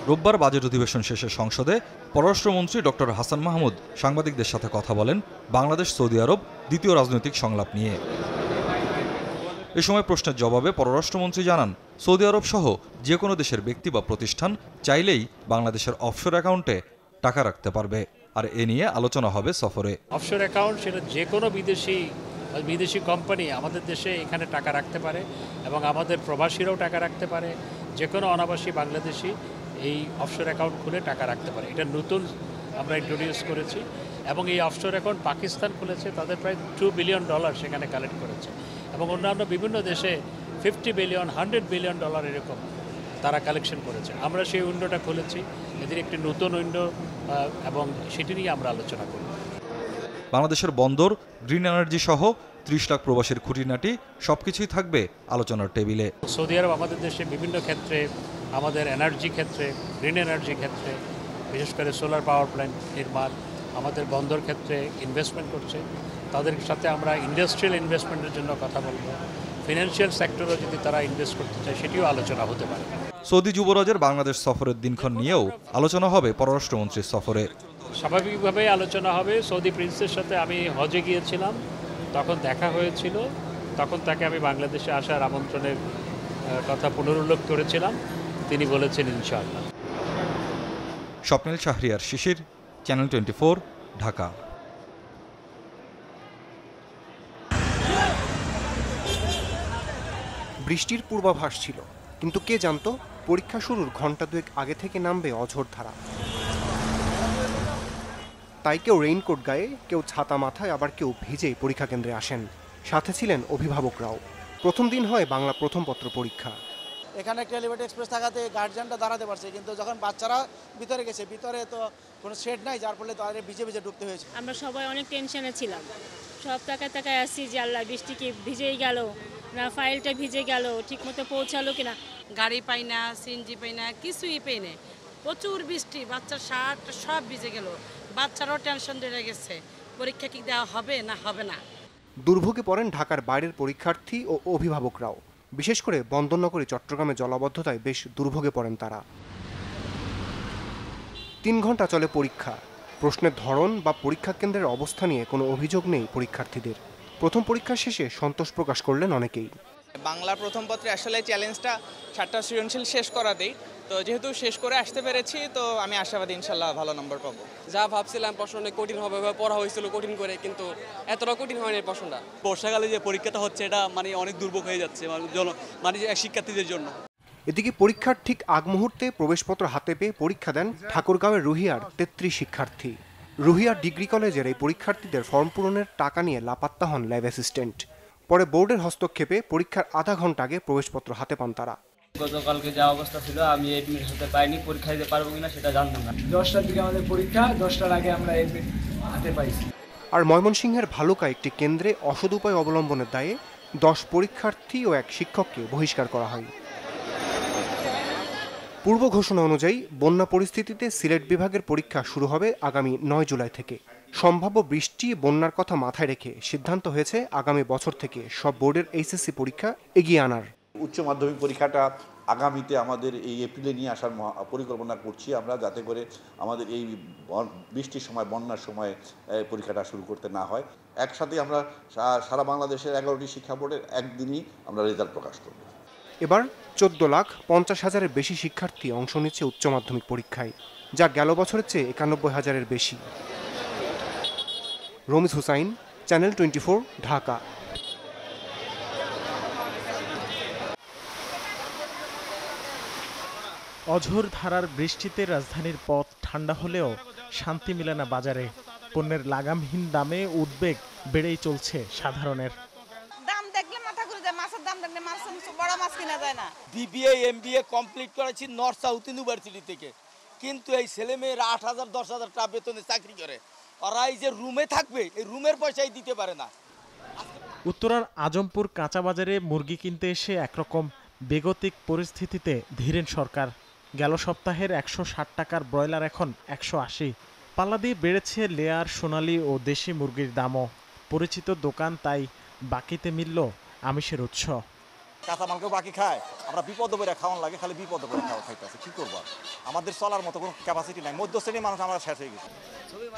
রোববার বাজেট অধিবেশন শেষে সংসদে পররাষ্ট্রমন্ত্রী ডক্টর হাসান মাহমুদ সাংবাদিকদের সাথে কথা বলেন বাংলাদেশ সৌদি আরব দ্বিতীয় রাজনৈতিক সংলাপ নিয়ে। এ সময় প্রশ্নের জবাবে পররাষ্ট্রমন্ত্রী জানান, সৌদি আরব সহ যে কোনো দেশের ব্যক্তি বা প্রতিষ্ঠান চাইলেই বাংলাদেশের অফশোর অ্যাকাউন্টে টাকা রাখতে পারবে, আর এ নিয়ে আলোচনা হবে সফরে। অফশোর অ্যাকাউন্ট সেটা যে কোনো বিদেশি কোম্পানি আমাদের দেশে এখানে টাকা রাখতে পারে এবং আমাদের প্রবাসীরাও টাকা রাখতে পারে। যে কোনো অনাবাসী বাংলাদেশি এই অফশোর অ্যাকাউন্ট খুলে টাকা রাখতে পারে। এটা নতুন আমরা ইন্ট্রোডিউস করেছি এবং এই অফশোর অ্যাকাউন্ট পাকিস্তান খুলেছে, তাদের প্রায় $2 বিলিয়ন সেখানে কালেক্ট করেছে এবং অন্যান্য বিভিন্ন দেশে $50 বিলিয়ন, $100 বিলিয়ন এরকম তারা কালেকশন করেছে। আমরা সেই উইন্ডোটা খুলেছি, এদের একটি নতুন উইন্ডো এবং সেটি নিয়ে আমরা আলোচনা করব। বাংলাদেশের বন্দর, গ্রিন এনার্জি সহ 30 লাখ প্রবাসীর খুঁটিনাটি সবকিছুই থাকবে আলোচনার টেবিলে। সৌদি আরব আমাদের দেশে বিভিন্ন ক্ষেত্রে, আমাদের এনার্জি ক্ষেত্রে, গ্রিন এনার্জি ক্ষেত্রে, বিশেষ করে সোলার পাওয়ার প্ল্যান্ট নির্মাণ, আমাদের বন্দর ক্ষেত্রে ইনভেস্টমেন্ট করছে। তাদের সাথে আমরা ইন্ডাস্ট্রিয়াল ইনভেস্টমেন্টের জন্য কথা বলবো। ফিনান্সিয়াল সেক্টরও যদি তারা ইনভেস্ট করতে চায় সেটিও আলোচনা হতে পারে। সৌদি যুবরাজের বাংলাদেশ সফরের দিনক্ষণ নিয়েও আলোচনা হবে পররাষ্ট্রমন্ত্রীর সফরে। স্বাভাবিকভাবেই আলোচনা হবে। সৌদি প্রিন্সের সাথে আমি হজে গিয়েছিলাম, তখন দেখা হয়েছিল, তখন তাকে আমি বাংলাদেশে আসার আমন্ত্রণের কথা পুনরুল্লেখ করেছিলাম, তিনি বলেছেন ইনশাআল্লাহ। স্বপ্নিল শাহরিয়ার শিশির, চ্যানেল 24, ঢাকা। বৃষ্টির পূর্বাভাস ছিল, কিন্তু কে জানতো পরীক্ষা শুরুর ঘণ্টা দুয়েক আগে থেকে নামবে অঝোর ধারা। তাই কেউ রেইনকোট গায়ে, কেউ ছাতা মাথায়, আবার কেউ ভিজেই পরীক্ষা কেন্দ্রে আসেন। সাথে ছিলেন অভিভাবকরাও। প্রথম দিন হয় বাংলা প্রথম পত্র পরীক্ষা। এখানে একটা এলিভেটেড এক্সপ্রেস থাকাতে গার্জিয়ানটা দাঁড়াতে পারছে, কিন্তু যখন বাচ্চারা ভিতরে গেছে, ভিতরে তো কোনো শেড নাই, যার ফলে তাদের ভিজে ভিজে ঢুকতে হয়েছে। আমরা সবাই অনেক টেনশনে ছিলাম, সব তাকায় আসছি যে আল্লাহ বৃষ্টি কি ভিজেই গেল না, ফাইলটা ভিজে গেল, ঠিকমতো পৌঁছালো কিনা। গাড়ি পাই না, সিএনজি পাই না, কিছুই পাই না, প্রচুর বৃষ্টি, বাচ্চার শার্ট সব ভিজে গেল, বাচ্চারাও টেনশন ধরে গেছে, পরীক্ষা কি দেওয়া হবে না হবে না। দুর্ভোগে পড়েন ঢাকার বাইরের পরীক্ষার্থী ও অভিভাবকরাও। বিশেষ করে বন্দরনগরী চট্টগ্রামে জলাবদ্ধতায় বেশ দুর্ভোগে পড়েন তারা। 3 ঘন্টা চলে পরীক্ষা। প্রশ্নের ধরন বা পরীক্ষা কেন্দ্রের অবস্থা নিয়ে কোনো অভিযোগ নেই পরীক্ষার্থীদের। প্রথম পরীক্ষা শেষে সন্তোষ প্রকাশ করলেন অনেকেই। বাংলা প্রথম পত্রে আসলে চ্যালেঞ্জটা 7টা সৃজনশীল শেষ করাতেই, তো যেহেতু শেষ করে আসতে পেরেছি, তো আমি আশাবাদী ইনশাল্লাহ ভালো নম্বর পাবো। যা ভাবছিলাম প্রশ্ন অনেক কঠিন হবে, পড়া হয়েছিল কঠিন করে, কিন্তু এতটা কঠিন হয়নি প্রশ্নটা। বর্ষাকালে যে পরীক্ষাটা হচ্ছে এটা মানে অনেক দুর্ভোগ হয়ে যাচ্ছে মানে শিক্ষার্থীদের জন্য। এদিকে পরীক্ষার ঠিক আগ মুহূর্তে প্রবেশপত্র হাতে পেয়ে পরীক্ষা দেন ঠাকুরগাঁওয়ের রুহিয়ার 33 শিক্ষার্থী। রুহিয়া ডিগ্রি কলেজের এই পরীক্ষার্থীদের ফর্ম পূরণের টাকা নিয়ে লাপাত্তা হন ল্যাব অ্যাসিস্ট্যান্ট। পরে বোর্ডের হস্তক্ষেপে পরীক্ষার আধা ঘন্টা আগে প্রবেশপত্র হাতে পান তারা। গতকালকে যা অবস্থা ছিল, আমি এডমিট হতে পারিনি, পরীক্ষা দিতে পারবো কিনা সেটা জানতাম না। 10টার দিকে আমাদের পরীক্ষা, 10টার আগে আমরা এডমিট হাতে পাইছি। আর ময়মনসিংহের ভালুকা একটি কেন্দ্রে অসৎ উপায় অবলম্বনের দায়ে 10 পরীক্ষার্থী ও 1 শিক্ষককে বহিষ্কার করা হয়। পূর্ব ঘোষণা অনুযায়ী বন্যা পরিস্থিতিতে সিলেট বিভাগের পরীক্ষা শুরু হবে আগামী 9 জুলাই থেকে। সম্ভাব্য বৃষ্টি, বন্যার কথা মাথায় রেখে সিদ্ধান্ত হয়েছে আগামী বছর থেকে সব বোর্ডের এইচএসসি পরীক্ষা এগিয়ে আনার। উচ্চ মাধ্যমিক পরীক্ষাটা আগামীতে আমাদের এই এপ্রিলে নিয়ে আসার পরিকল্পনা করছি আমরা, যাতে করে আমাদের এই বৃষ্টির সময়, বন্যার সময় পরীক্ষাটা শুরু করতে না হয়। একসাথে আমরা সারা বাংলাদেশের 11টি শিক্ষা বোর্ডের একদিনই আমরা রেজাল্ট প্রকাশ করব। এবার 14,50,000-এর বেশি শিক্ষার্থী অংশ নিচ্ছে উচ্চ মাধ্যমিক পরীক্ষায়, যা গেল বছরের চেয়ে 91,000-এর বেশি। রমিজ হুসাইন, চ্যানেল 24, ঢাকা। অঝোর ধারার বৃষ্টিতে রাজধানীর পথ ঠান্ডা হলেও শান্তি মিলে না বাজারে। পণ্যের লাগামহীন দামে উদ্বেগ বেড়েই চলছে সাধারণের। দাম দেখলে মাথা ঘুরে যায়, মাছের দাম দেখলে মাছ বড় মাছ কিনা যায় না। বিবিএ এমবিএ কমপ্লিট করেছি নর্থ সাউথ ইউনিভার্সিটি থেকে, কিন্তু এই ছেলেমেয়েরা 8,000 10,000 টাকা বেতনে চাকরি করে, ওরা এই যে রুমে থাকবে, এই রুমের পয়সাই দিতে পারে না। উত্তরার আজমপুর কাঁচা বাজারে মুরগি কিনতে এসে একরকম বেগতিক পরিস্থিতিতে ধীরেন সরকার। গেল সপ্তাহের 160 টাকার ব্রয়লার এখন 180। পাল্লা দিয়ে বেড়েছে লেয়ার, সোনালী ও দেশি মুরগির দামও। পরিচিত দোকান, তাই বাকিতে মিলল আমিষের উৎস। কাঁচামালকেও বাকি খায়, আমরা বিপদ করে খাওয়ান লাগে, খালি বিপদ করে খাইতেছে। কি করবো, আমাদের চলার মতো কোনো ক্যাপাসিটি নাই, মধ্য শ্রেণীর মানুষ আমরা শেষ হয়ে গেছি।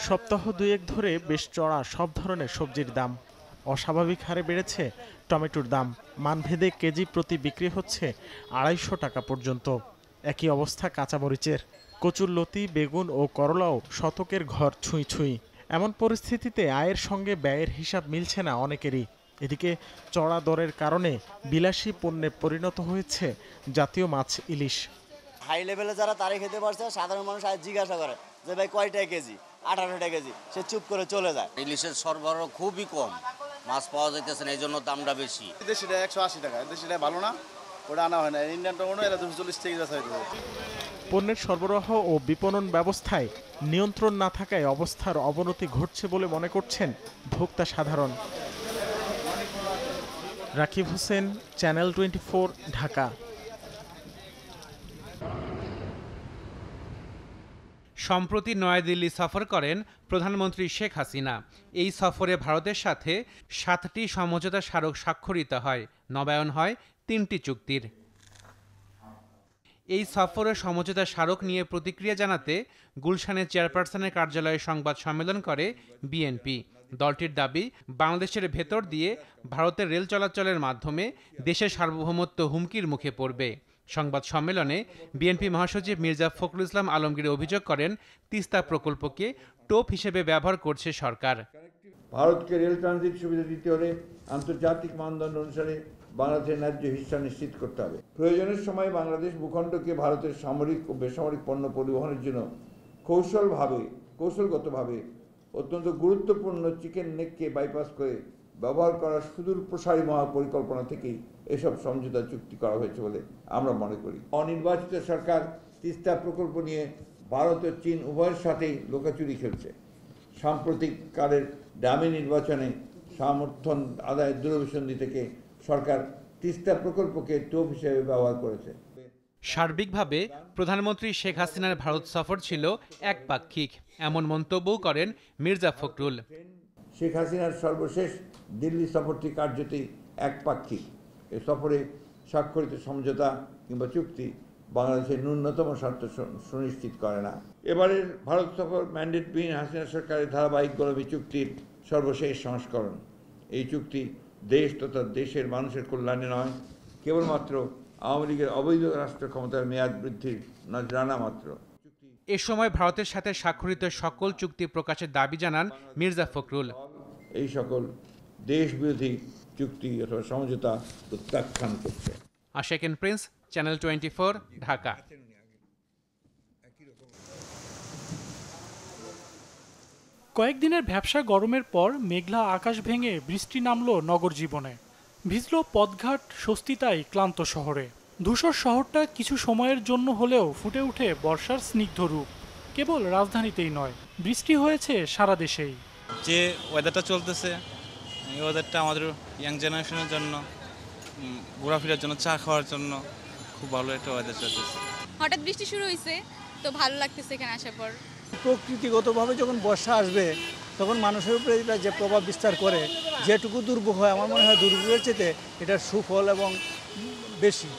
সপ্তাহ দুয়েক ধরে বেশ চড়া সব ধরনের সবজির দাম। অস্বাভাবিক হারে বেড়েছে টমেটোর দাম, মানভেদে কেজি প্রতি বিক্রি হচ্ছে 250 টাকা পর্যন্ত। একই অবস্থা কাঁচামরিচের। কচুরলতি, বেগুন ও করলাও শতকের ঘর ছুঁই ছুঁই। এমন পরিস্থিতিতে আয়ের সঙ্গে ব্যয়ের হিসাব মিলছে না অনেকেরই। এদিকে চড়া দরের কারণে বিলাসী পণ্যে পরিণত হয়েছে জাতীয় মাছ ইলিশ। হাই লেভেলে যারা তারে খেতে পারছে, সাধারণ মানুষ আজ জিজ্ঞাসা করে যে ভাই কয় টাকা কেজি, 18 টাকা কেজি, সে চুপ করে চলে যায়। ইলিশের সরবরাহ খুবই কম, মাছ পাওয়া যাইতেছে না, এই জন্য দামটা বেশি। দেশিটা 180 টাকা, দেশিটা ভালো না, ওটা আনা হয় না। ইন্ডিয়ানটা মনে হয় 240 টাকা বেচা হইতেছে। পণ্যের সরবরাহ ও বিপণন ব্যবস্থায় নিয়ন্ত্রণ না থাকায় অবস্থার অবনতি ঘটছে বলে মনে করছেন ভোক্তা সাধারণ। রাকিব হোসেন, চ্যানেল 24, ঢাকা। সম্প্রতি নয়াদিল্লি সফর করেন প্রধানমন্ত্রী শেখ হাসিনা। এই সফরে ভারতের সাথে 7টি সমঝোতা স্মারক স্বাক্ষরিত হয়, নবায়ন হয় 3টি চুক্তির। এই সফরে সমঝোতা স্মারক নিয়ে প্রতিক্রিয়া জানাতে গুলশানের চেয়ারপারসনের কার্যালয়ে সংবাদ সম্মেলন করে বিএনপি। দলটির দাবি, বাংলাদেশের ভেতর দিয়ে ভারতের রেল চলাচলের মাধ্যমে দেশের সার্বভৌমত্ব হুমকির মুখে পড়বে। সংবাদ সম্মেলনে বিএনপি মহাসচিব মির্জা ফখরুল ইসলাম আলমগীর অভিযোগ করেন, তিস্তা প্রকল্পকে টোপ হিসেবে ব্যবহার করছে সরকার। ভারতকে রেল ট্রানজিট সুবিধা দিতে হলে আন্তর্জাতিক মানদণ্ড অনুসারে বাংলাদেশের ন্যায্য হিস্সা নিশ্চিত করতে হবে। প্রয়োজনের সময় বাংলাদেশ ভূখণ্ডকে ভারতের সামরিক ও বেসামরিক পণ্য পরিবহনের জন্য কৌশলগতভাবে অত্যন্ত গুরুত্বপূর্ণ চিকেন নেককে বাইপাস করে ব্যবহার করার সুদূর প্রসারী মহাপরিকল্পনা থেকেই এসব সমঝোতা চুক্তি করা হয়েছে বলে আমরা মনে করি। অনির্বাচিত সরকার তিস্তা প্রকল্প নিয়ে ভারত ও চীন উভয়ের সাথেই লুকাচুরি খেলছে। সাম্প্রতিক কালের ডামি নির্বাচনে সমর্থন আদায়ের দূরভিসন্ধি থেকে সরকার তিস্তা প্রকল্পকে টোপ হিসেবে ব্যবহার করেছে। সার্বিকভাবে প্রধানমন্ত্রী শেখ হাসিনার ভারত সফর ছিল একপাক্ষিক, এমন মন্তব্যও করেন মির্জা ফখরুল। শেখ হাসিনার সর্বশেষ দিল্লি সফরটি কার্যতই একপাক্ষিক। এ সফরে স্বাক্ষরিত সমঝোতা কিংবা চুক্তি বাংলাদেশের ন্যূনতম স্বার্থ সুনিশ্চিত করে না। এবারের ভারত সফর ম্যান্ডেটবিহীন হাসিনা সরকারের ধারাবাহিক গোলামী চুক্তির সর্বশেষ সংস্করণ। এই চুক্তি দেশ তথা দেশের মানুষের কল্যাণে নয়, কেবলমাত্র আওয়ামী লীগের অবৈধ রাষ্ট্র ক্ষমতার মেয়াদ বৃদ্ধির নজরানা মাত্র। এ সময় ভারতের সাথে স্বাক্ষরিত সকল চুক্তি প্রকাশের দাবি জানান মির্জা ফখরুল। এই সকল দেশ বিরোধী চুক্তি অথবা সমঝোতা প্রত্যাখ্যান করছে। আশাকেন প্রিন্স, চ্যানেল 24, ঢাকা। কয়েকদিনের ভ্যাপসা গরমের পর মেঘলা আকাশ ভেঙে বৃষ্টি নামল নগর জীবনে। ভিজল পথঘাট, স্বস্তি তাই ক্লান্ত শহরে। ধূসর শহরটা কিছু সময়ের জন্য হলেও ফুটে ওঠে বর্ষার স্নিগ্ধ রূপ। কেবল রাজধানীতেই নয়, বৃষ্টি হয়েছে সারা দেশেই। যে ওয়েদারটা চলতেছে, এই ওয়েদারটা আমাদের ইয়াং জেনারেশনের জন্য, ঘোরাফেরার জন্য, চা খাওয়ার জন্য খুব ভালো একটা ওয়েদার চলতেছে। হঠাৎ বৃষ্টি শুরু হয়েছে, তো ভালো লাগতেছে এখানে আসার পর। প্রকৃতিগতভাবে যখন বর্ষা আসবে তখন মানুষের উপরে এটা যে প্রভাব বিস্তার করে, যেটুকু দুর্ভোগ হয়, আমার মনে হয় দুর্ভোগের চেয়ে এটার সুফল এবং বেশি।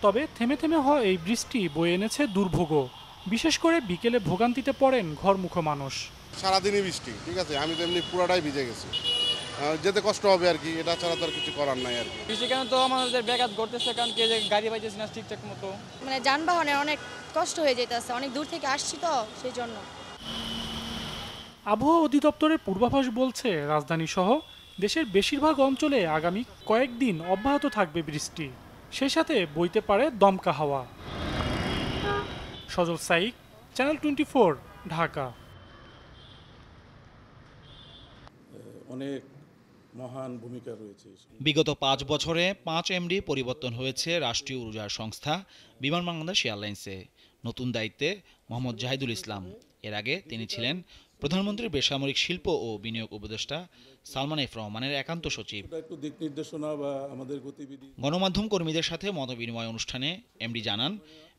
তবে থেমে থেমে হওয়া এই বৃষ্টি বয়ে এনেছে দুর্ভোগও। বিশেষ করে বিকেলে ভোগান্তিতে পড়েন ঘরমুখো মানুষ। সারাদিনই বৃষ্টি, ঠিক আছে, আমি তো এমনি পুরাটাই ভিজে গেছি, যেতে কষ্ট হবে আর কি, এটা ছাড়া তো আর কিছু করার নাই আর কি। বৃষ্টির কারণে তো আমাদের ব্যাঘাত ঘটতেছে, কারণ কে যে গাড়ি পাইতেছি না ঠিকঠাক মতো, মানে যানবাহনের অনেক কষ্ট হয়ে যেতেছে, অনেক দূর থেকে আসছি তো সেই জন্য। আবহাওয়া অধিদপ্তরের পূর্বাভাস বলছে, রাজধানী সহ দেশের বেশিরভাগ অঞ্চলে আগামী কয়েকদিন অব্যাহত থাকবে বৃষ্টি, সেই সাথে বইতে পারে দমকা হাওয়া। সজল সাইক, চ্যানেল 24, ঢাকা। অনেক মহান ভূমিকা রয়েছে। বিগত 5 বছরে 5 এমডি পরিবর্তন হয়েছে রাষ্ট্রীয় উড়োজাহাজ সংস্থা বিমান বাংলাদেশ এয়ারলাইন্সে। নতুন দায়িত্বে মোহাম্মদ জাহিদুল ইসলাম। এর আগে তিনি ছিলেন প্রধানমন্ত্রীর বেসামরিক শিল্প ও বিনিয়োগ উপদেষ্টা সালমান এফ রহমানের একান্ত সচিব। গণমাধ্যম কর্মীদের সাথে মতবিনিময় অনুষ্ঠানে এমডি জানান,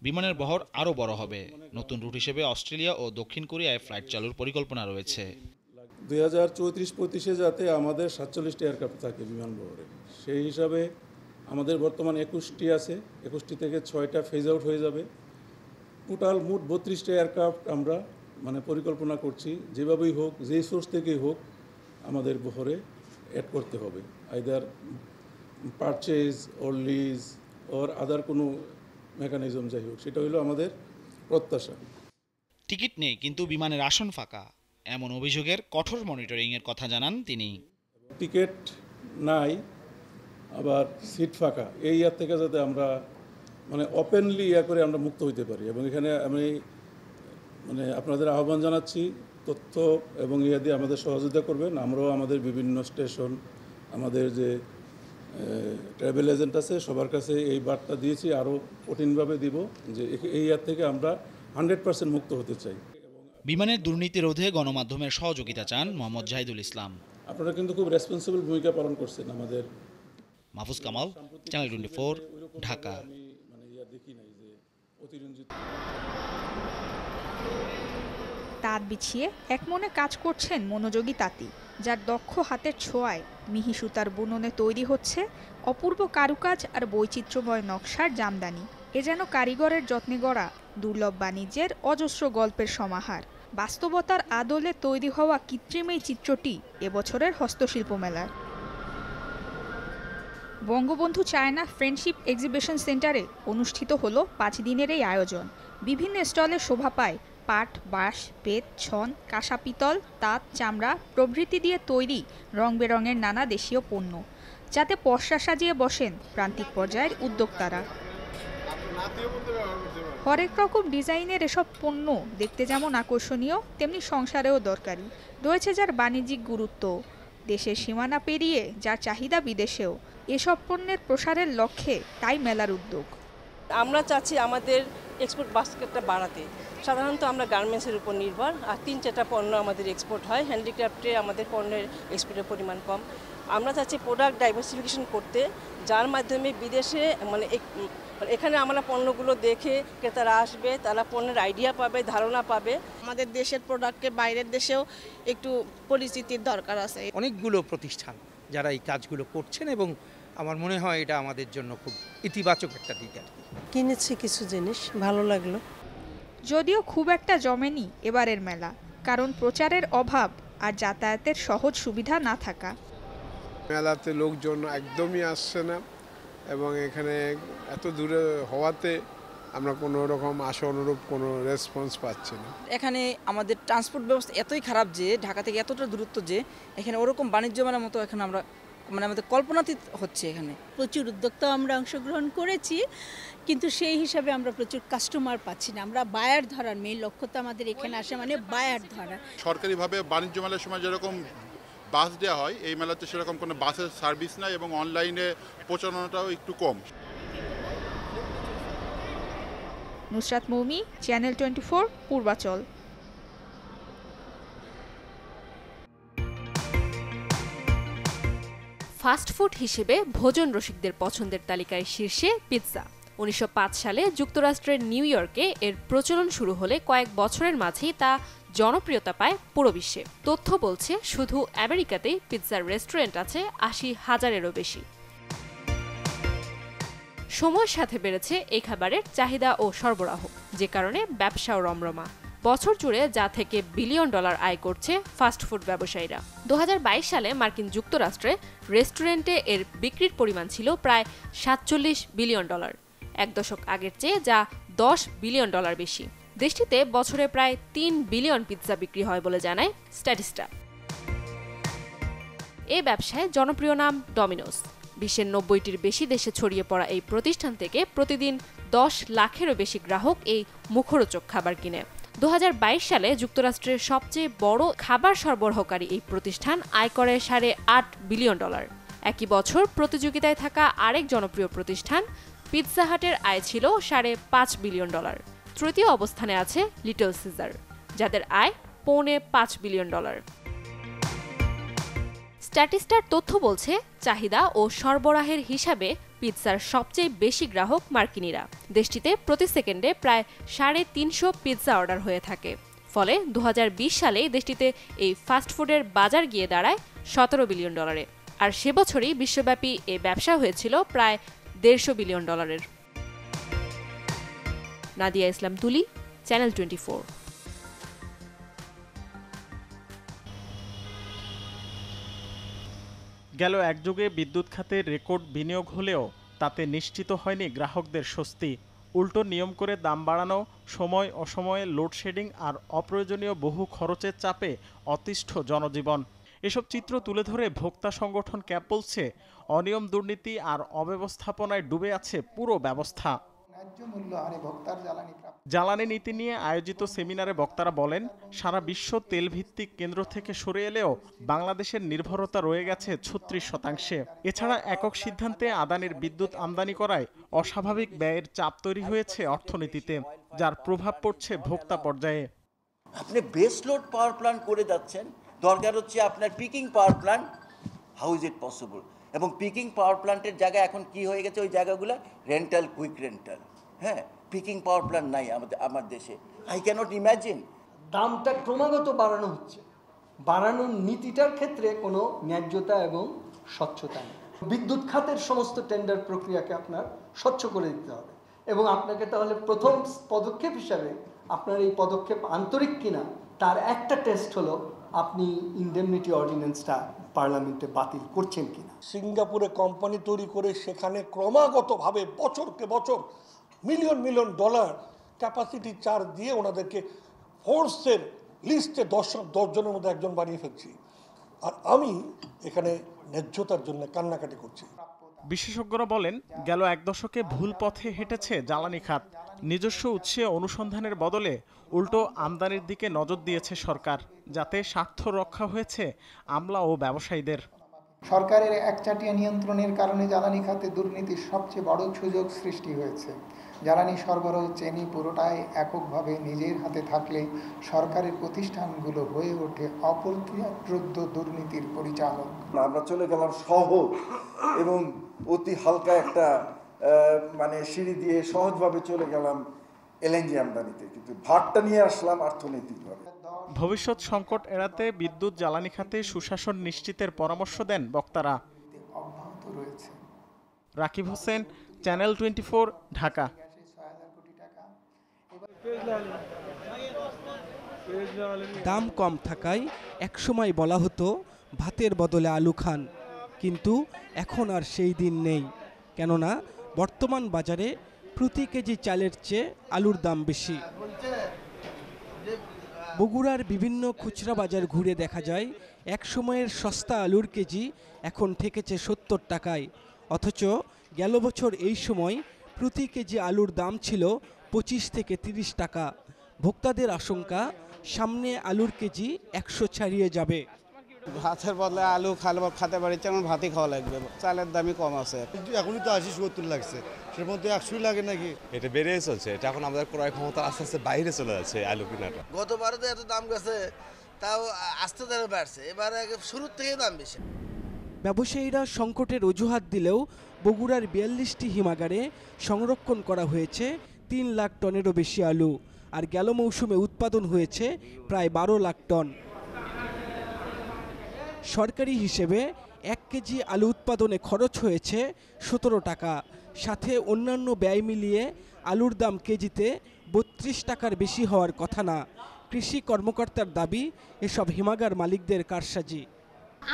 বিমানের বহর আরও বড় হবে। নতুন রুট হিসেবে অস্ট্রেলিয়া ও দক্ষিণ কোরিয়ায় ফ্লাইট চালুর পরিকল্পনা রয়েছে। 2034-35 যাতে আমাদের 47টি এয়ারক্রাফট থাকে বিমান বহরে, সেই হিসাবে আমাদের বর্তমানে 21টি আছে, 21টি থেকে 6টা ফেজ আউট হয়ে যাবে। টোটাল মোট 32টা এয়ারক্রাফট আমরা পরিকল্পনা করছি, যেভাবেই হোক, যেই সোর্স থেকেই হোক আমাদের বহরে অ্যাড করতে হবে, either purchase or lease or other কোনো মেকানিজম যাই হোক, সেটা হলো আমাদের প্রত্যাশা। টিকিট নেই কিন্তু বিমানের আসন ফাঁকা, এমন অভিযোগের কঠোর মনিটরিংয়ের কথা জানান তিনি। টিকিট নাই, আবার সিট ফাঁকা, এই ইয়ার থেকে যাতে আমরা ওপেনলি করে আমরা মুক্ত হইতে পারি। এবং এখানে আমি আপনাদের আহ্বান জানাচ্ছি, তথ্য এবং ইয়া দিয়ে আমাদের সহযোগিতা করবেন। আমরাও আমাদের বিভিন্ন স্টেশন, আমাদের যে ট্রাভেল এজেন্ট আছে সবার কাছে এই বার্তা দিয়েছি, আরও কঠিনভাবে দিব যে এই ইয়ার থেকে আমরা 100% মুক্ত হতে চাই। বিমানের দুর্নীতি রোধে গণমাধ্যমের সহযোগিতা চান মোহাম্মদ জাহিদুল ইসলাম। আপনারা কিন্তু খুব রেসপন্সিবল ভূমিকা পালন করছেন। আমাদের মাহফুজ কামাল, চ্যানেল 24, ঢাকা। তাঁত বিছিয়ে একমনে কাজ করছেন মনোযোগী তাঁতি, যার দক্ষ হাতের ছোঁয়ায় মিহি সুতার বুননে তৈরি হচ্ছে অপূর্ব কারুকাজ আর বৈচিত্র্যময় নকশার জামদানি। এ যেন কারিগরের যত্নে গড়া দুর্লভ বাণিজ্যের অজস্র গল্পের সমাহার। বাস্তবতার আদলে তৈরি হওয়া কৃত্রিম এই চিত্রটি এবছরের হস্তশিল্প মেলার। বঙ্গবন্ধু চায়না ফ্রেন্ডশিপ এক্সিবিশন সেন্টারে অনুষ্ঠিত হলো 5 দিনের এই আয়োজন। বিভিন্ন স্টলে শোভা পায় পাট, বাঁশ, বেত, ছন, কাঁসা পিতল, তাঁত, চামড়া প্রভৃতি দিয়ে তৈরি রং বেরঙের নানা দেশীয় পণ্য, যাতে পসরা সাজিয়ে বসেন প্রান্তিক পর্যায়ের উদ্যোক্তারা। হরেক রকম ডিজাইনের এসব পণ্য দেখতে যেমন আকর্ষণীয়, তেমনি সংসারেও দরকারি। রয়েছে যার বাণিজ্যিক গুরুত্ব, দেশের সীমানা পেরিয়ে যার চাহিদা বিদেশেও। এসব পণ্যের প্রসারের লক্ষ্যে তাই মেলার উদ্যোগ। আমরা চাচ্ছি আমাদের এক্সপোর্ট বাস্কেটটা বাড়াতে। সাধারণত আমরা গার্মেন্টসের উপর নির্ভর, আর 3-4টা পণ্য আমাদের এক্সপোর্ট হয়। হ্যান্ডিক্রাফটে আমাদের পণ্যের এক্সপোর্টের পরিমাণ কম। আমরা চাচ্ছি প্রোডাক্ট ডাইভার্সিফিকেশন করতে, যার মাধ্যমে বিদেশে এখানে আমরা পণ্যগুলো দেখে ক্রেতারা আসবে, তারা পণ্যের আইডিয়া পাবে, ধারণা পাবে। আমাদের দেশের প্রোডাক্টকে বাইরের দেশেও একটু পরিচিতির দরকার আছে। অনেকগুলো প্রতিষ্ঠান যারা এই কাজগুলো করছেন এবং আমার মনে হয় এটা আমাদের জন্য খুব ইতিবাচক একটা দিক। কিনেছি কিছু জিনিস, ভালো লাগলো। যদিও খুব একটা জমেনি এবারের মেলা, কারণ প্রচারের অভাব আর যাতায়াতের সহজ সুবিধা না থাকা। মেলাতে লোকজন একদমই আসছে না, এবং এখানে এত দূরে হওয়াতে আমরা কোনো রকম আশা অনুরূপ কোনো রেসপন্স পাচ্ছি না। এখানে আমাদের ট্রান্সপোর্ট ব্যবস্থা এতই খারাপ যে ঢাকা থেকে এতটা দূরত্ব যে এখানে ওরকম বাণিজ্য মেলার মতো এখানে আমরা আমাদের কল্পনাতীত হচ্ছে। এখানে প্রচুর উদ্যোক্তাও আমরা অংশগ্রহণ করেছি, কিন্তু সেই হিসাবে আমরা প্রচুর কাস্টমার পাচ্ছি না। আমরা বায়ার ধরার মেইন লক্ষ্য তো আমাদের এখানে আসে বায়ার ধরা। সরকারিভাবে বাণিজ্য মেলার সময় যেরকম বাস দেওয়া হয়, এই মেলাতে সেরকম কোনো বাসের সার্ভিস নাই এবং অনলাইনে প্রচারণাটাও একটু কম। নুসরাত মৌমি, চ্যানেল 24, পূর্বাচল। ফাস্টফুড হিসেবে ভোজন রসিকদের পছন্দের তালিকায় শীর্ষে পিৎজা। 1905 সালে যুক্তরাষ্ট্রের নিউ ইয়র্কে এর প্রচলন শুরু হলে কয়েক বছরের মাঝেই তা জনপ্রিয়তা পায় পুরো বিশ্বে। তথ্য বলছে শুধু আমেরিকাতেই পিৎজার রেস্টুরেন্ট আছে 80,000-এরও বেশি। সময়ের সাথে বেড়েছে এই খাবারের চাহিদা ও সরবরাহ, যে কারণে ব্যবসাও রমরমা। বছর জুড়ে যা থেকে $1 বিলিয়ন আয় করছে ফাস্টফুড ব্যবসায়ীরা। 2022 সালে মার্কিন যুক্তরাষ্ট্রে রেস্টুরেন্টে এর বিক্রির পরিমাণ ছিল প্রায় $47 বিলিয়ন, 1 দশক আগের চেয়ে যা $10 বিলিয়ন বেশি। দেশটিতে বছরে প্রায় 3 বিলিয়ন পিৎজা বিক্রি হয় বলে জানায় স্ট্যাটিস্টা। এ ব্যবসায় জনপ্রিয় নাম ডমিনোস। বিশ্বের 90টির বেশি দেশে ছড়িয়ে পড়া এই প্রতিষ্ঠান থেকে প্রতিদিন 10 লাখেরও বেশি গ্রাহক এই মুখরোচক খাবার কিনে। 2022 সালে যুক্তরাষ্ট্রের সবচেয়ে বড় খাবার সরবরাহকারী এই প্রতিষ্ঠান আয় করে $8.5 বিলিয়ন। একই বছর প্রতিযোগিতায় থাকা আরেক জনপ্রিয় প্রতিষ্ঠান পিৎজা হাটের আয় ছিল $5.5 বিলিয়ন। তৃতীয় অবস্থানে আছে লিটল সিজার, যাদের আয় $4.5 বিলিয়ন। স্ট্যাটিস্টার তথ্য বলছে চাহিদা ও সরবরাহের হিসাবে পিৎজার সবচেয়ে বেশি গ্রাহক মার্কিনীরা। দেশটিতে প্রতি সেকেন্ডে প্রায় 350 পিৎজা অর্ডার হয়ে থাকে। ফলে 2020 সালে দেশটিতে এই ফাস্টফুডের বাজার গিয়ে দাঁড়ায় $17 বিলিয়ন। আর সে বছরই বিশ্বব্যাপী এই ব্যবসা হয়েছিল প্রায় $150 বিলিয়ন। নাদিয়া ইসলাম তুলি, চ্যানেল 24। গেল এক যুগে বিদ্যুৎ খাতে রেকর্ড বিনিয়োগ হলেও তাতে নিশ্চিত হয়নি গ্রাহকদের স্বস্তি। উল্টো নিয়ম করে দাম বাড়ানো, সময় অসময়ে লোডশেডিং আর অপ্রয়োজনীয় বহু খরচের চাপে অতিষ্ঠ জনজীবন। এসব চিত্র তুলে ধরে ভোক্তা সংগঠন ক্যাব বলছে, অনিয়ম, দুর্নীতি আর অব্যবস্থাপনায় ডুবে আছে পুরো ব্যবস্থা। জ্বালানি নীতি নিয়ে আয়োজিত সেমিনারে বক্তারা বলেন, সারা বিশ্ব তেলভিত্তিক কেন্দ্র থেকে সরে এলেও বাংলাদেশের নির্ভরতা রয়ে গেছে 36%। এছাড়া একক সিদ্ধান্তে আদানির বিদ্যুৎ আমদানি করায় অস্বাভাবিক ব্যয়ের চাপ তৈরি হয়েছে অর্থনীতিতে, যার প্রভাব পড়ছে ভোক্তা পর্যায়ে। আপনি বেস লোড পাওয়ার প্ল্যান্ট করে যাচ্ছেন, দরকার হচ্ছে আপনার peaking power plant. How is it possible? এবং পিকিং পাওয়ার প্ল্যান্টের জায়গায় এখন কি হয়ে গেছে, ওই জায়গাগুলো রেন্টাল, কুইক রেন্টাল। হ্যাঁ, পিকিং পাওয়ার প্ল্যান্ট নাই আমার দেশে। I can't imagine. দামটা ক্রমাগত বাড়ানো হচ্ছে, বাড়ানোর নীতিটার ক্ষেত্রে কোনো ন্যায্যতা এবং স্বচ্ছতা নেই। বিদ্যুৎ খাতের সমস্ত টেন্ডার প্রক্রিয়াকে আপনার স্বচ্ছ করে দিতে হবে এবং আপনাকে তাহলে প্রথম পদক্ষেপ হিসাবে আপনার এই পদক্ষেপ আন্তরিক কিনা তার একটা টেস্ট হলো আপনি ইনডেমনিটি অর্ডিন্যান্সটা পার্লামেন্টে বাতিল করছেন কিনা। সিঙ্গাপুরে কোম্পানি তৈরি করে সেখানে ক্রমাগতভাবে বছরকে বছর million million dollar capacity charge দিয়ে ওনাদেরকে ফোর্সের লিস্টে 10 জনের মধ্যে একজন বানিয়ে ফেলছি, আর আমি এখানে ন্যায্যতার জন্য কান্নাকাটি করছি। বিশেষজ্ঞরা বলেন, গেল এক দশকে ভুল পথে হেঁটেছে জ্বালানি খাত। নিজস্ব উৎসে অনুসন্ধানের বদলে উল্টো আমদানির দিকে নজর দিয়েছে সরকার, যাতে স্বার্থ রক্ষা হয়েছে আমলা ও ব্যবসায়ীদের। সরকারের একচাটিয়া নিয়ন্ত্রণের কারণে জ্বালানি খাতে দুর্নীতির সবচেয়ে বড় সুযোগ সৃষ্টি হয়েছে। জ্বালানি সরবরাহ চেনি পুরোটাই এককভাবে নিজের হাতে থাকলে সরকারের প্রতিষ্ঠানগুলো হয়ে ওঠে অপ্রতিরোধ্য দুর্নীতির পরিচালক। আমরা চলে গেলাম সহজ এবং অতি হালকা একটা সিঁড়ি দিয়ে সহজভাবে চলে গেলাম এলএনজি আমদানিতে, কিন্তু ভাগটা নিয়ে আসলাম অর্থনৈতিকভাবে। ভবিষ্যৎ সংকট এড়াতে বিদ্যুৎ জ্বালানি খাতে সুশাসন নিশ্চিতের পরামর্শ দেন বক্তারা। রাকিব হোসেন, চ্যানেল 24, ঢাকা। দাম কম থাকায় একসময় বলা হতো ভাতের বদলে আলু খান, কিন্তু এখন আর সেই দিন নেই। কেননা বর্তমান বাজারে প্রতি কেজি চালের চেয়ে আলুর দাম বেশি। বগুড়ার বিভিন্ন খুচরা বাজার ঘুরে দেখা যায় এক সময়ের সস্তা আলুর কেজি এখন ঠেকেছে 70 টাকায়, অথচ গেল বছর এই সময় প্রতি কেজি আলুর দাম ছিল 25 থেকে 30 টাকা। ভোক্তাদের আশঙ্কা, সামনে আলুর কেজি 100 ছাড়িয়ে যাবে। ভাতের বদলে আলু খাতে পারি, তেমন ভাতই খাওয়া লাগবে। চালের দামই কম আছে, এখনই তো 80-70 লাগছে, সের মধ্যে 100 লাগে নাকি? এটা বেড়ে চলছে, এটা এখন আমাদের ক্রয় ক্ষমতা আস্তে আস্তে বাইরে চলে যাচ্ছে আলু কিনাটা। গতবারে তো এত দাম গেছে, তাও আস্তে ধীরে বাড়ছে, এবারে শুরুর থেকে দাম বেশি। ব্যবসায়ীরা সংকটের অজুহাত দিলেও বগুড়ার 42টি হিমাগারে সংরক্ষণ করা হয়েছে 3 লাখ টনেরও বেশি আলু, আর গেল মৌসুমে উৎপাদন হয়েছে প্রায় 12 লাখ টন। সরকারি হিসেবে 1 কেজি আলু উৎপাদনে খরচ হয়েছে 17 টাকা। সাথে অন্যান্য ব্যয় মিলিয়ে আলুর দাম কেজিতে 32 টাকার বেশি হওয়ার কথা না। কৃষি কর্মকর্তার দাবি, এসব হিমাগার মালিকদের কারসাজি।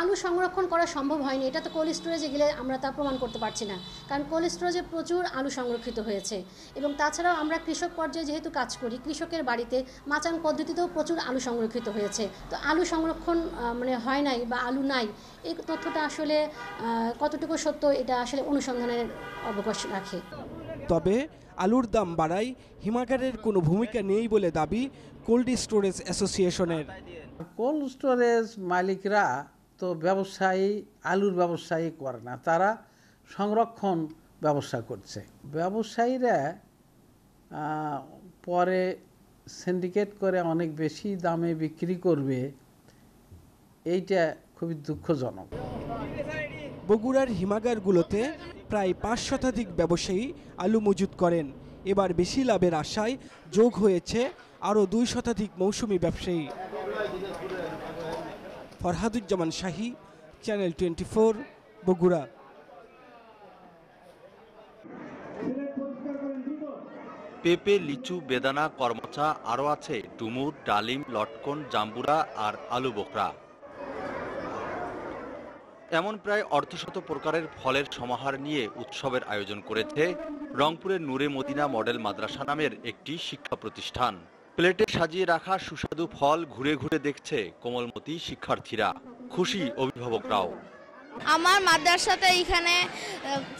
আলু সংরক্ষণ করা সম্ভব হয়নি, এটা তো কোল্ড স্টোরেজে গেলে আমরা তা প্রমাণ করতে পারছি না, কারণ কোল্ড স্টোরেজে প্রচুর আলু সংরক্ষিত হয়েছে। এবং তাছাড়াও আমরা কৃষক পর্যায়ে যেহেতু কাজ করি, কৃষকের বাড়িতে মাচাং পদ্ধতিতেও প্রচুর আলু সংরক্ষিত হয়েছে। তো আলু সংরক্ষণ হয় নাই বা আলু নাই, এই তথ্যটা আসলে কতটুকু সত্য এটা আসলে অনুসন্ধানের অবকাশ রাখে। তবে আলুর দাম বাড়ায় হিমাগারের কোনো ভূমিকা নেই বলে দাবি কোল্ড স্টোরেজ অ্যাসোসিয়েশনের। কোল্ড স্টোরেজ মালিকরা তো ব্যবসায়ী, আলুর ব্যবসায়ী করে না, তারা সংরক্ষণ ব্যবসা করছে। ব্যবসায়ীরা পরে সিন্ডিকেট করে অনেক বেশি দামে বিক্রি করবে, এইটা খুবই দুঃখজনক। বগুড়ার হিমাগারগুলোতে প্রায় 5 শতাধিক ব্যবসায়ী আলু মজুত করেন। এবার বেশি লাভের আশায় যোগ হয়েছে আরও 2 শতাধিক মৌসুমি ব্যবসায়ী। ফরহাদুজ্জামান শাহী, চ্যানেল 24, বগুড়া। পেঁপে, লিচু, বেদানা, করমচা, আরও আছে ডুমুর, ডালিম, লটকন, জাম্বুরা আর আলু বোখরা। এমন প্রায় অর্ধশত প্রকারের ফলের সমাহার নিয়ে উৎসবের আয়োজন করেছে রংপুরের নূরে মদিনা মডেল মাদ্রাসা নামের একটি শিক্ষা প্রতিষ্ঠান। প্লেটে সাজিয়ে রাখা সুস্বাদু ফল ঘুরে ঘুরে দেখছে কোমলমতি শিক্ষার্থীরা, খুশি অভিভাবকরাও। আমার মাদ্রাসাতে এখানে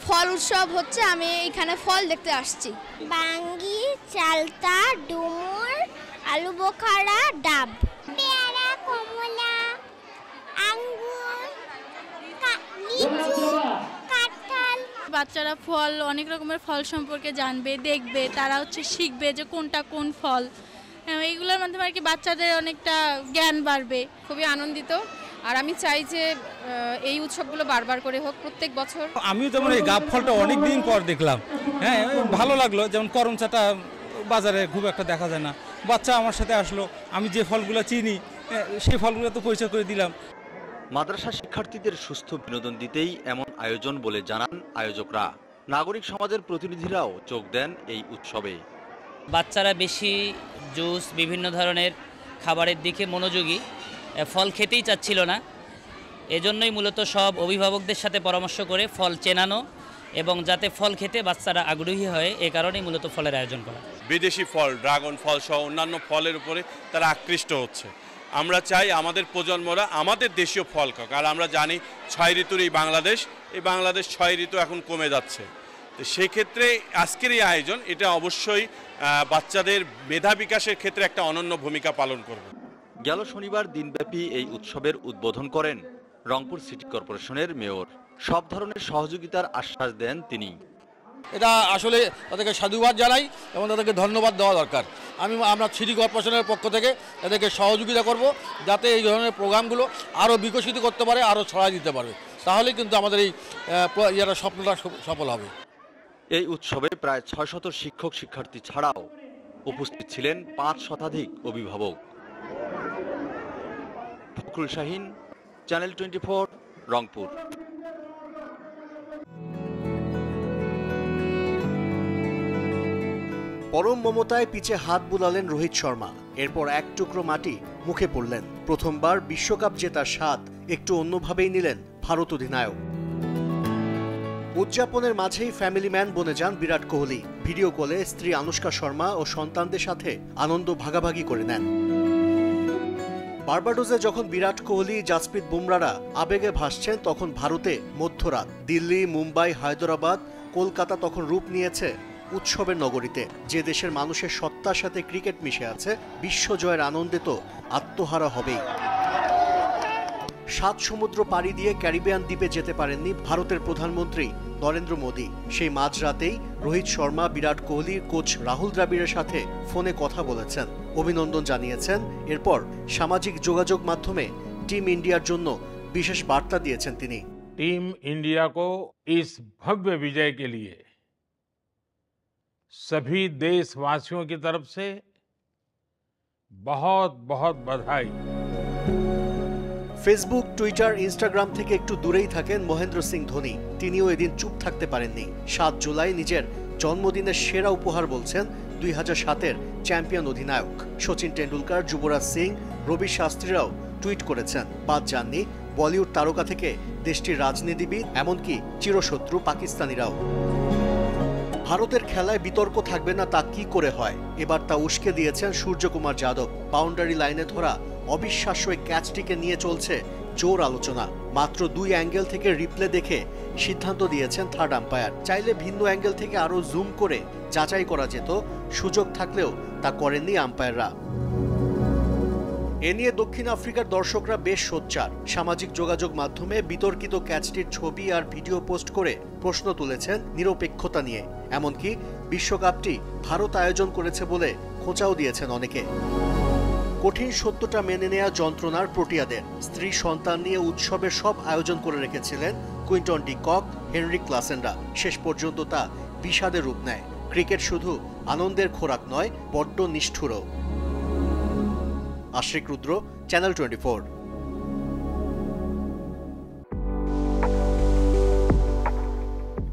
ফল উৎসব হচ্ছে, আমি এখানে ফল দেখতে আসছি। বাঙ্গি, চালতা, ডুমুর, আলু বোখারা, ডাব, পেয়ারা, কমলা, আঙ্গুর, লিচু, কাঁঠাল। বাচ্চারা ফল, অনেক রকমের ফল সম্পর্কে জানবে, দেখবে, তারা শিখবে যে কোনটা কোন ফল। এইগুলোর মাধ্যমে আর কি বাচ্চাদের অনেকটা জ্ঞান বাড়বে। খুবই আনন্দিত, আর আমি চাই যে এই উৎসবগুলো বারবার করে হোক প্রত্যেক বছর। আমিও যেমন এই গাব ফলটা অনেক দিন পর দেখলাম, হ্যাঁ ভালো লাগলো। যেমন করমচাটা বাজারে খুব একটা দেখা যায় না, বাচ্চা আমার সাথে আসলো, আমি যে ফলগুলো চিনি সেই ফলগুলো তো পরিচয় করে দিলাম। মাদ্রাসা শিক্ষার্থীদের সুস্থ বিনোদন দিতেই এমন আয়োজন বলে জানান আয়োজকরা। নাগরিক সমাজের প্রতিনিধিরাও যোগ দেন এই উৎসবে। বাচ্চারা বেশি জুস, বিভিন্ন ধরনের খাবারের দিকে মনোযোগী, ফল খেতেই চাচ্ছিল না। এজন্যই মূলত সব অভিভাবকদের সাথে পরামর্শ করে ফল চেনানো এবং যাতে ফল খেতে বাচ্চারা আগ্রহী হয়, এ কারণেই মূলত ফলের আয়োজন করা। বিদেশি ফল, ড্রাগন ফল সহ অন্যান্য ফলের উপরে তারা আকৃষ্ট হচ্ছে। আমরা চাই আমাদের প্রজন্মরা আমাদের দেশীয় ফল খাক। আর আমরা জানি 6 ঋতুর এই বাংলাদেশ 6 ঋতু এখন কমে যাচ্ছে। তো সেক্ষেত্রে আজকের এই আয়োজন এটা অবশ্যই বাচ্চাদের মেধা বিকাশের ক্ষেত্রে একটা অনন্য ভূমিকা পালন করবে। গেল শনিবার দিনব্যাপী এই উৎসবের উদ্বোধন করেন রংপুর সিটি কর্পোরেশনের মেয়র। সব ধরনের সহযোগিতার আশ্বাস দেন তিনি। এটা আসলে তাদেরকে সাধুবাদ জানাই এবং তাদেরকে ধন্যবাদ দেওয়া দরকার। আমরা সিটি কর্পোরেশনের পক্ষ থেকে এদেরকে সহযোগিতা করব, যাতে এই ধরনের প্রোগ্রামগুলো আরও বিকশিত করতে পারে, আরও ছড়াই দিতে পারবে। তাহলে কিন্তু আমাদের এই স্বপ্নটা সফল হবে। এই উৎসবে প্রায় 600 শিক্ষক শিক্ষার্থী ছাড়াও উপস্থিত ছিলেন 5 শতাধিক অভিভাবক। ফখরুল শাহিন, চ্যানেল 24, রংপুর। পরম মমতায় পিছে হাত বুলালেন রোহিত শর্মা। এরপর এক টুকরো মাটি মুখে পড়লেন। প্রথমবার বিশ্বকাপ জেতার স্বাদ একটু অন্যভাবেই নিলেন ভারত অধিনায়ক। উদযাপনের মাঝেই ফ্যামিলি ম্যান বনে যান বিরাট কোহলি। ভিডিও কলে স্ত্রী আনুশকা শর্মা ও সন্তানদের সাথে আনন্দ ভাগাভাগি করে নেন। বার্বাডোসে যখন বিরাট কোহলি, জাসপ্রীত বুমরারা আবেগে ভাসছেন, তখন ভারতে মধ্যরাত। দিল্লি, মুম্বাই, হায়দরাবাদ, কলকাতা তখন রূপ নিয়েছে উৎসবের নগরীতে। যে দেশের মানুষের সত্তার সাথে ক্রিকেট মিশে আছে, বিশ্বজয়ের আনন্দে তো আত্মহারা হবেই। 7 সমুদ্র পাড়ি দিয়ে ক্যারিবিয়ান দ্বীপে যেতে পারেননি ভারতের প্রধানমন্ত্রী নরেন্দ্র মোদী। সেই মাঝরাতেই রোহিত শর্মা বিরাট কোহলির কোচ রাহুল দ্রাবিড়ের সাথে ফোনে কথা বলেছেন, অভিনন্দন জানিয়েছেন। এরপর সামাজিক যোগাযোগ মাধ্যমে টিম ইন্ডিয়ার জন্য বিশেষ বার্তা দিয়েছেন তিনি। टीम इंडिया को इस भव्य विजय के लिए सभी देशवासियों की तरफ से बहुत बहुत बधाई। ফেসবুক, টুইটার, ইনস্টাগ্রাম থেকে একটু দূরেই থাকেন মহেন্দ্র সিং ধোনি। তিনিও এদিন চুপ থাকতে পারেননি। 7 জুলাই নিজের জন্মদিনের সেরা উপহার বলছেন 2007-এর চ্যাম্পিয়ন অধিনায়ক সচিন টেন্ডুলকার। যুবরাজ সিং, রবি শাস্ত্রীরাও টুইট করেছেন। বাদ যাননি বলিউড তারকা থেকে দেশটির রাজনীতিবিদ, এমনকি চিরশত্রু পাকিস্তানিরাও। ভারতের খেলায় বিতর্ক থাকবে না তা কি করে হয়, এবার তা উস্কে দিয়েছেন সূর্যকুমার যাদব। বাউন্ডারি লাইনে ধরা অবিশ্বাস্য ক্যাচটিকে নিয়ে চলছে জোর আলোচনা। মাত্র 2 অ্যাঙ্গেল থেকে রিপ্লে দেখে সিদ্ধান্ত দিয়েছেন থার্ড আম্পায়ার। চাইলে ভিন্ন অ্যাঙ্গেল থেকে আরও জুম করে যাচাই করা যেত, সুযোগ থাকলেও তা করেননি আম্পায়াররা। এ নিয়ে দক্ষিণ আফ্রিকার দর্শকরা বেশ সোচ্চার। সামাজিক যোগাযোগ মাধ্যমে বিতর্কিত ক্যাচটির ছবি আর ভিডিও পোস্ট করে প্রশ্ন তুলেছেন নিরপেক্ষতা নিয়ে। এমনকি বিশ্বকাপটি ভারত আয়োজন করেছে বলে খোঁচাও দিয়েছেন অনেকে। কঠিন সত্যটা মেনে নেয়া যন্ত্রণার প্রোটিয়াদের। স্ত্রী সন্তান নিয়ে উৎসবের সব আয়োজন করে রেখেছিলেন কুইন্টন ডি কক, হেনরিক ক্লাসেনরা। শেষ পর্যন্ত তা বিষাদের রূপ নেয়। ক্রিকেট শুধু আনন্দের খোরাক নয়, বড্ড নিষ্ঠুরও। আশ্রিক রুদ্র, চ্যানেল 24।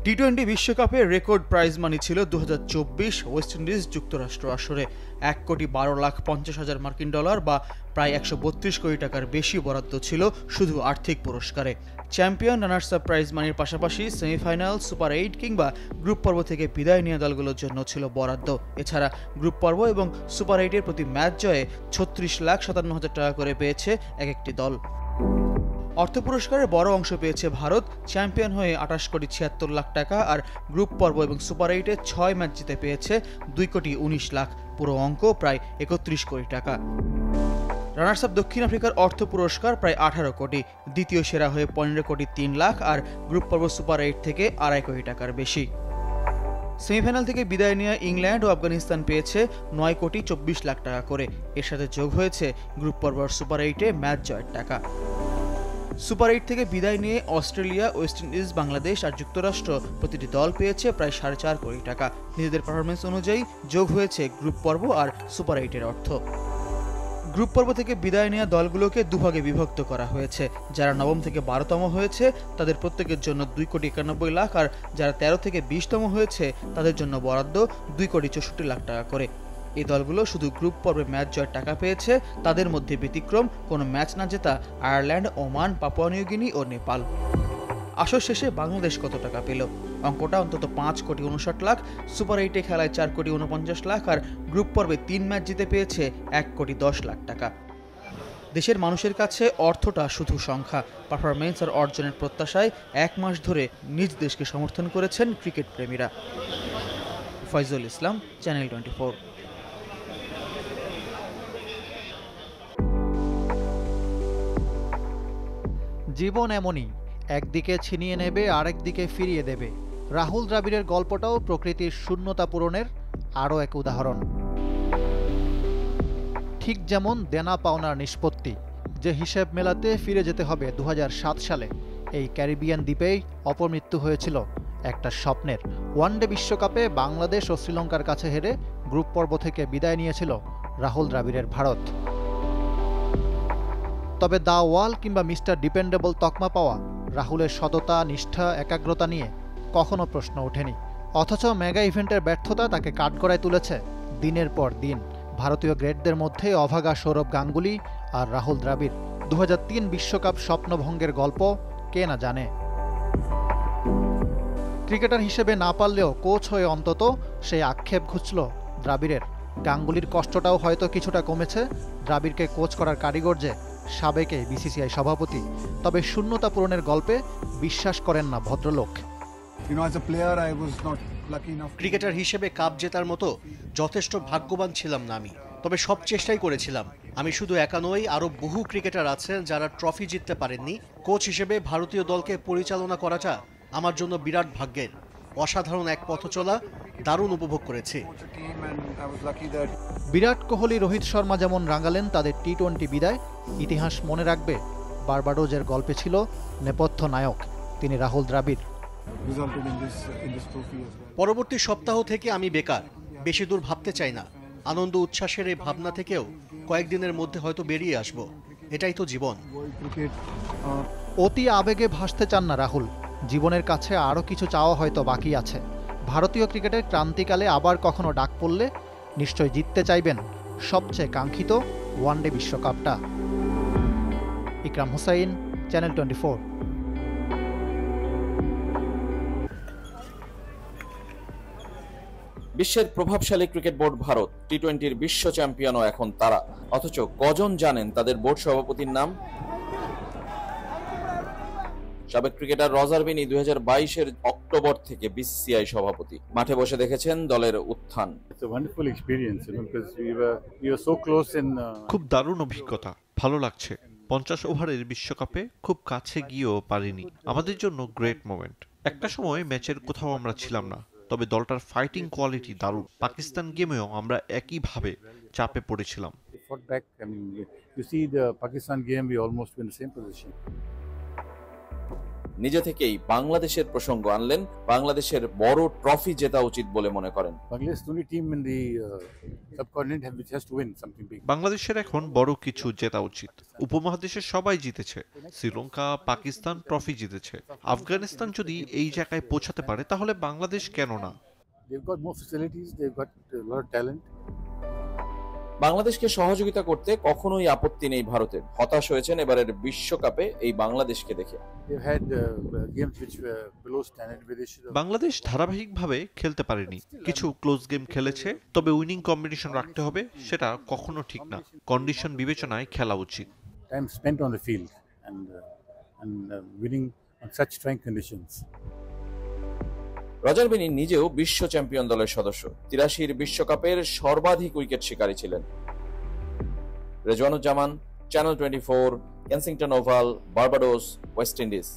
টি-20 বিশ্বকাপে রেকর্ড প্রাইজ মানি ছিল 2024 ওয়েস্ট ইন্ডিজ যুক্তরাষ্ট্র আসরে। 1,12,50,000 মার্কিন ডলার বা প্রায় 132 কোটি টাকার বেশি বরাদ্দ ছিল শুধু আর্থিক পুরস্কারে। চ্যাম্পিয়ন, রানার্স আপ প্রাইজ মানির পাশাপাশি সেমিফাইনাল, সুপার 8 কিংবা গ্রুপ পর্ব থেকে বিদায় নেওয়া দলগুলোর জন্য ছিল বরাদ্দ। এছাড়া গ্রুপ পর্ব এবং সুপার 8-এর প্রতি ম্যাচ জয়ে 36,57,000 টাকা করে পেয়েছে এক একটি দল। অর্থ পুরস্কারের বড় অংশ পেয়েছে ভারত, চ্যাম্পিয়ন হয়ে 28,76,00,000 টাকা, আর গ্রুপ পর্ব এবং সুপার 8-এ 6 ম্যাচ জিতে পেয়েছে 2,19,00,000, পুরো অঙ্ক প্রায় 31 কোটি টাকা। রানার্স আপ দক্ষিণ আফ্রিকার অর্থ পুরস্কার প্রায় 18 কোটি, দ্বিতীয় সেরা হয়ে 15,03,00,000, আর গ্রুপ পর্ব সুপার 8 থেকে 2.5 কোটি টাকার বেশি। সেমিফাইনাল থেকে বিদায় নেওয়া ইংল্যান্ড ও আফগানিস্তান পেয়েছে 9,24,00,000 টাকা করে। এর সাথে যোগ হয়েছে গ্রুপ পর্ব সুপার 8-এ ম্যাচ জয়ের টাকা। সুপার 8 থেকে বিদায় নিয়ে অস্ট্রেলিয়া, ওয়েস্ট ইন্ডিজ, বাংলাদেশ আর যুক্তরাষ্ট্র প্রতিটি দল পেয়েছে প্রায় 4.5 কোটি টাকা। নিজেদের পারফরমেন্স অনুযায়ী যোগ হয়েছে গ্রুপ পর্ব আর সুপার 8-এর অর্থ। গ্রুপ পর্ব থেকে বিদায় নেওয়া দলগুলোকে দুভাগে বিভক্ত করা হয়েছে। যারা 9ম থেকে 12তম হয়েছে তাদের প্রত্যেকের জন্য 2,91,00,000, আর যারা 13 থেকে 20তম হয়েছে তাদের জন্য বরাদ্দ 2,64,00,000 টাকা করে। এই দলগুলো শুধু গ্রুপ পর্বে ম্যাচ জয়ের টাকা পেয়েছে। তাদের মধ্যে ব্যতিক্রম কোনো ম্যাচ না জেতা Ireland, Oman, Papua New Guinea ও নেপাল। আসর শেষে বাংলাদেশ কত টাকা পেল? অঙ্কটা অন্তত 5,59,00,000, সুপার 8-এ খেলায় 4,49,00,000, আর গ্রুপ পর্বে 3 ম্যাচ জিতে পেয়েছে 1,10,00,000 টাকা। দেশের মানুষের কাছে অর্থটা শুধু সংখ্যা। পারফরমেন্স আর অর্জনের প্রত্যাশায় 1 মাস ধরে নিজ দেশকে সমর্থন করেছেন ক্রিকেট প্রেমীরা। ফয়জুল ইসলাম, চ্যানেল 24। জীবন এমনই, একদিকে ছিনিয়ে নেবে আরেকদিকে ফিরিয়ে দেবে। রাহুল দ্রাবিড়ের গল্পটাও প্রকৃতির শূন্যতা পূরণের আরও এক উদাহরণ। ঠিক যেমন দেনা পাওনার নিষ্পত্তি, যে হিসেব মেলাতে ফিরে যেতে হবে 2007 সালে। এই ক্যারিবিয়ান দ্বীপেই অপমৃত্যু হয়েছিল একটা স্বপ্নের। ওয়ানডে বিশ্বকাপে বাংলাদেশ ও শ্রীলঙ্কার কাছে হেরে গ্রুপ পর্ব থেকে বিদায় নিয়েছিল রাহুল দ্রাবিড়ের ভারত। তবে দ্য ওয়াল কিংবা মিস্টার ডিপেন্ডেবল তকমা পাওয়া রাহুলের সততা, নিষ্ঠা, একাগ্রতা নিয়ে কখনো প্রশ্ন ওঠেনি। অথচ মেগা ইভেন্টের ব্যর্থতা তাকে কাঠগড়ায় তুলেছে দিনের পর দিন। ভারতীয় গ্রেটদের মধ্যে অভাগা সৌরভ গাঙ্গুলি আর রাহুল দ্রাবিড়। 2003 বিশ্বকাপ স্বপ্নভঙ্গের গল্প কে না জানে। ক্রিকেটার হিসেবে না পারলেও কোচ হয়ে অন্তত সেই আক্ষেপ ঘুচল দ্রাবিড়ের। গাঙ্গুলির কষ্টটাও হয়তো কিছুটা কমেছে। দ্রাবিড়কে কোচ করার কারিগর যে সাবেক বিসিসিআই সভাপতি, তবে শূন্যতা পূরণের গল্পে বিশ্বাস করেন না ভদ্রলোক। ক্রিকেটার হিসেবে কাপ জেতার মতো যথেষ্ট ভাগ্যবান ছিলাম না আমি, তবে সব চেষ্টাই করেছিলাম। আমি শুধু একা নই, আরও বহু ক্রিকেটার আছেন যারা ট্রফি জিততে পারেননি। কোচ হিসেবে ভারতীয় দলকে পরিচালনা করাটা আমার জন্য বিরাট ভাগ্যের। অসাধারণ এক পথ চলা, দারুণ উপভোগ করেছি। বিরাট কোহলি, রোহিত শর্মা যেমন রাঙালেন তাদের টি-20 বিদায়, ইতিহাস মনে রাখবে বার্বাডোজের গল্পে ছিল নেপথ্য নায়ক, তিনি রাহুল দ্রাবিড়। পরবর্তী সপ্তাহ থেকে আমি বেকার, বেশি দূর ভাবতে চাই না। আনন্দ উচ্ছ্বাসের এই ভাবনা থেকেও কয়েকদিনের মধ্যে হয়তো বেরিয়ে আসব। এটাই তো জীবন। অতি আবেগে ভাসতে চান না রাহুল। জীবনের কাছে আরও কিছু চাওয়া হয়তো বাকি আছে। ভারতীয় ক্রিকেটের ক্রান্তিকালে আবার কখনো ডাক পড়লে নিশ্চয় জিততে চাইবেন সবচেয়ে কাঙ্ক্ষিত ওয়ানডে বিশ্বকাপটা। ইকরাম হুসাইন, চ্যানেল 24। বিশ্বের প্রভাবশালী ক্রিকেট বোর্ড ভারত, টি-20-র বিশ্ব চ্যাম্পিয়নও এখন তারা। অথচ কজন জানেন তাদের বোর্ড সভাপতির নাম? সাবেক ক্রিকেটার রজার বিনি 2022-এর অক্টোবর থেকে বিসিসিআই সভাপতি। মাঠে বসে দেখেছেন দলের উত্থান। খুব দারুণ অভিজ্ঞতা, ভালো লাগছে। 50 ওভারের বিশ্বকাপে খুব কাছে গিয়েও পারিনি। আমাদের জন্য গ্রেট মোমেন্ট। একটা সময় ম্যাচের কোথাও আমরা ছিলাম না, তবে দলটার ফাইটিং কোয়ালিটি দারুণ। পাকিস্তান গেমেও আমরা একইভাবে চাপে পড়েছিলাম। নিজে থেকেই বাংলাদেশের প্রসঙ্গ আনলেন, বাংলাদেশের বড় ট্রফি জেতা উচিত বলে মনে করেন। বাংলাদেশের এখন বড় কিছু জেতা উচিত। উপমহাদেশের সবাই জিতেছে, শ্রীলঙ্কা, পাকিস্তান ট্রফি জিতেছে। আফগানিস্তান যদি এই জায়গায় পৌঁছাতে পারে তাহলে বাংলাদেশ কেন না? বাংলাদেশকে সহযোগিতা করতে কখনোই আপত্তি নেই ভারতের। হতাশ হয়েছেন এবারের বিশ্বকাপে এই বাংলাদেশকে দেখে। বাংলাদেশ ধারাবাহিকভাবে খেলতে পারেনি, কিছু ক্লোজ গেম খেলেছে, তবে উইনিং কম্বিনেশন রাখতে হবে, সেটা কখনো ঠিক না। কন্ডিশন বিবেচনায় খেলা উচিত। রজার বিনি নিজেও বিশ্ব চ্যাম্পিয়ন দলের সদস্য, 83 বিশ্বকাপের সর্বাধিক উইকেট শিকারী ছিলেন। Rezwanuzzaman, channel 24, Kensington oval, Barbados, West Indies.